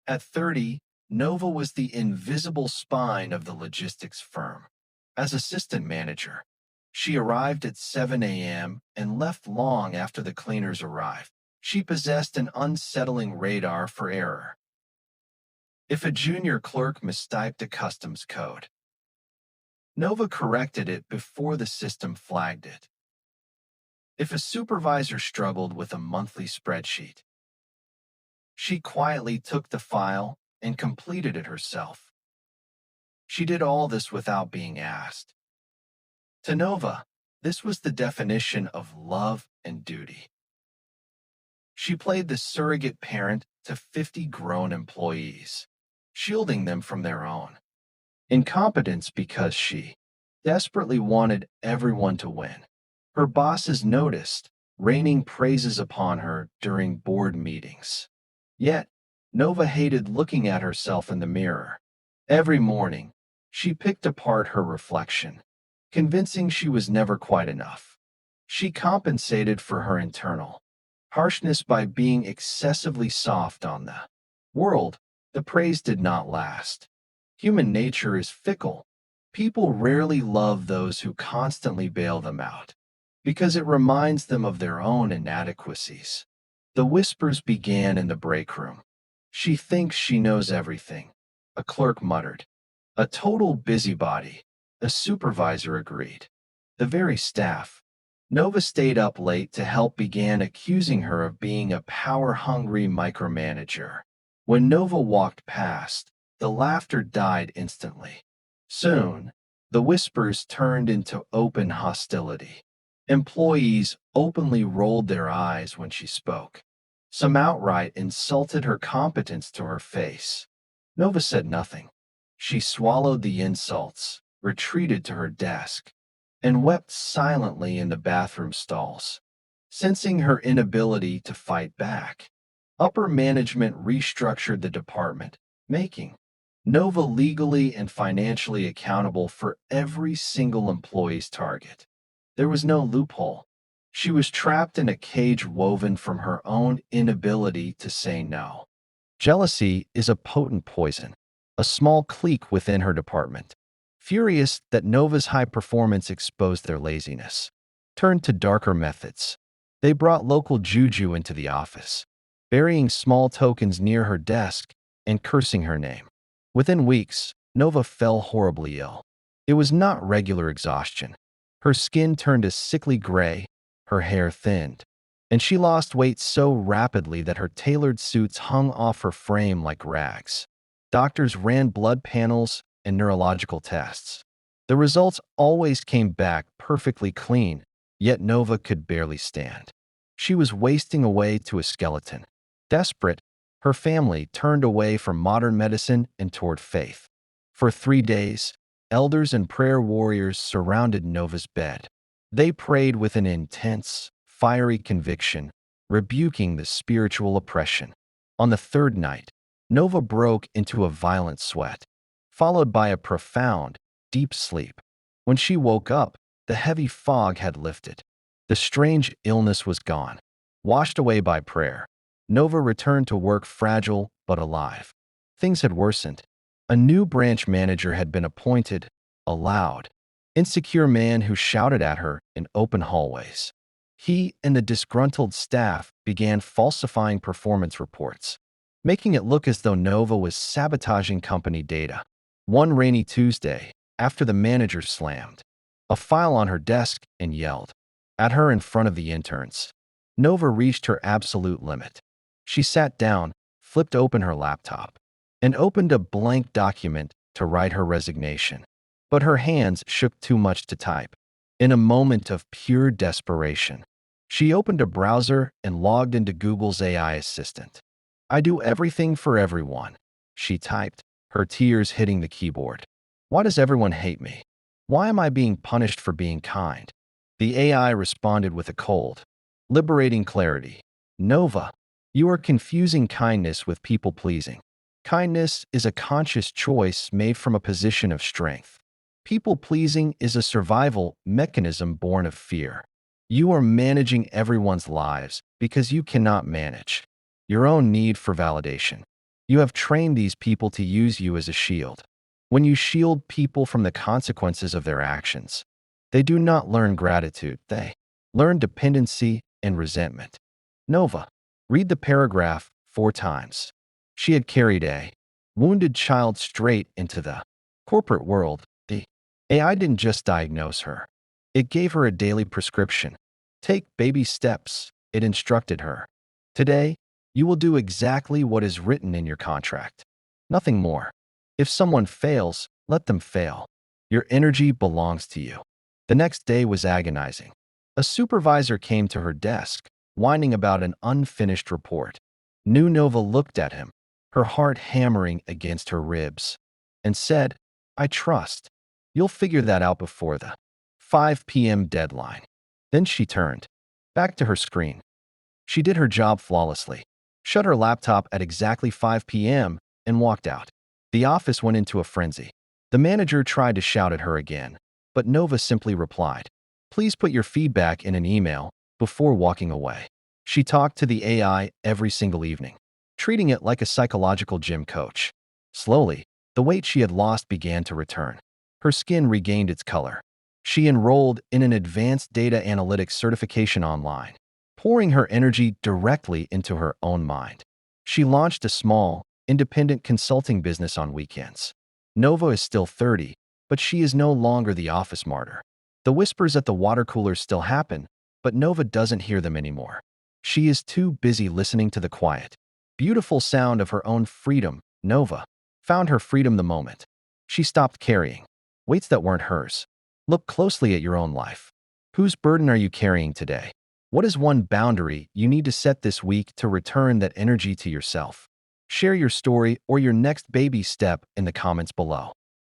At 30, Nova was the invisible spine of the logistics firm. As assistant manager, she arrived at 7 a.m. and left long after the cleaners arrived. She possessed an unsettling radar for error. If a junior clerk mistyped a customs code, Nova corrected it before the system flagged it. If a supervisor struggled with a monthly spreadsheet, she quietly took the file and completed it herself. She did all this without being asked. To Nova, this was the definition of love and duty. She played the surrogate parent to 50 grown employees, shielding them from their own incompetence because she desperately wanted everyone to win. Her bosses noticed, raining praises upon her during board meetings. Yet, Nova hated looking at herself in the mirror. Every morning, she picked apart her reflection, convincing she was never quite enough. She compensated for her internal harshness by being excessively soft on the world. The praise did not last. Human nature is fickle. People rarely love those who constantly bail them out, because it reminds them of their own inadequacies. The whispers began in the break room. She thinks she knows everything, a clerk muttered. A total busybody, a supervisor agreed. The very staff Nova stayed up late to help began accusing her of being a power-hungry micromanager. When Nova walked past, the laughter died instantly. Soon, the whispers turned into open hostility. Employees openly rolled their eyes when she spoke. Some outright insulted her competence to her face. Nova said nothing. She swallowed the insults, retreated to her desk, and wept silently in the bathroom stalls. Sensing her inability to fight back, upper management restructured the department, making Nova legally and financially accountable for every single employee's target. There was no loophole. She was trapped in a cage woven from her own inability to say no. Jealousy is a potent poison. A small clique within her department, furious that Nova's high performance exposed their laziness, turned to darker methods. They brought local juju into the office, burying small tokens near her desk and cursing her name. Within weeks, Nova fell horribly ill. It was not regular exhaustion. Her skin turned a sickly gray, her hair thinned, and she lost weight so rapidly that her tailored suits hung off her frame like rags. Doctors ran blood panels and neurological tests. The results always came back perfectly clean, yet Nova could barely stand. She was wasting away to a skeleton. Desperate, her family turned away from modern medicine and toward faith. For 3 days, elders and prayer warriors surrounded Nova's bed. They prayed with an intense, fiery conviction, rebuking the spiritual oppression. On the 3rd night, Nova broke into a violent sweat, followed by a profound, deep sleep. When she woke up, the heavy fog had lifted. The strange illness was gone. Washed away by prayer, Nova returned to work fragile but alive. Things had worsened. A new branch manager had been appointed, a loud, insecure man who shouted at her in open hallways. He and the disgruntled staff began falsifying performance reports, making it look as though Nova was sabotaging company data. One rainy Tuesday, after the manager slammed a file on her desk and yelled at her in front of the interns, Nova reached her absolute limit. She sat down, flipped open her laptop, and opened a blank document to write her resignation. But her hands shook too much to type. In a moment of pure desperation, she opened a browser and logged into Google's AI assistant. "I do everything for everyone," she typed, her tears hitting the keyboard. "Why does everyone hate me? Why am I being punished for being kind?" The AI responded with a cold, liberating clarity. "Nova, you are confusing kindness with people-pleasing. Kindness is a conscious choice made from a position of strength. People-pleasing is a survival mechanism born of fear. You are managing everyone's lives because you cannot manage your own need for validation." You have trained these people to use you as a shield. When you shield people from the consequences of their actions, they do not learn gratitude, they learn dependency and resentment. Nova, read the paragraph 4 times. She had carried a wounded child straight into the corporate world. The AI didn't just diagnose her. It gave her a daily prescription. Take baby steps, it instructed her. Today, you will do exactly what is written in your contract. Nothing more. If someone fails, let them fail. Your energy belongs to you. The next day was agonizing. A supervisor came to her desk, whining about an unfinished report. New Nova looked at him, her heart hammering against her ribs, and said, I trust. You'll figure that out before the 5 p.m. deadline. Then she turned back to her screen. She did her job flawlessly, shut her laptop at exactly 5 p.m., and walked out. The office went into a frenzy. The manager tried to shout at her again, but Nova simply replied, Please put your feedback in an email, before walking away. She talked to the AI every single evening, treating it like a psychological gym coach. Slowly, the weight she had lost began to return. Her skin regained its color. She enrolled in an advanced data analytics certification online, pouring her energy directly into her own mind. She launched a small, independent consulting business on weekends. Nova is still 30, but she is no longer the office martyr. The whispers at the water cooler still happen, but Nova doesn't hear them anymore. She is too busy listening to the quiet, beautiful sound of her own freedom. Nova found her freedom the moment she stopped carrying weights that weren't hers. Look closely at your own life. Whose burden are you carrying today? What is one boundary you need to set this week to return that energy to yourself? Share your story or your next baby step in the comments below.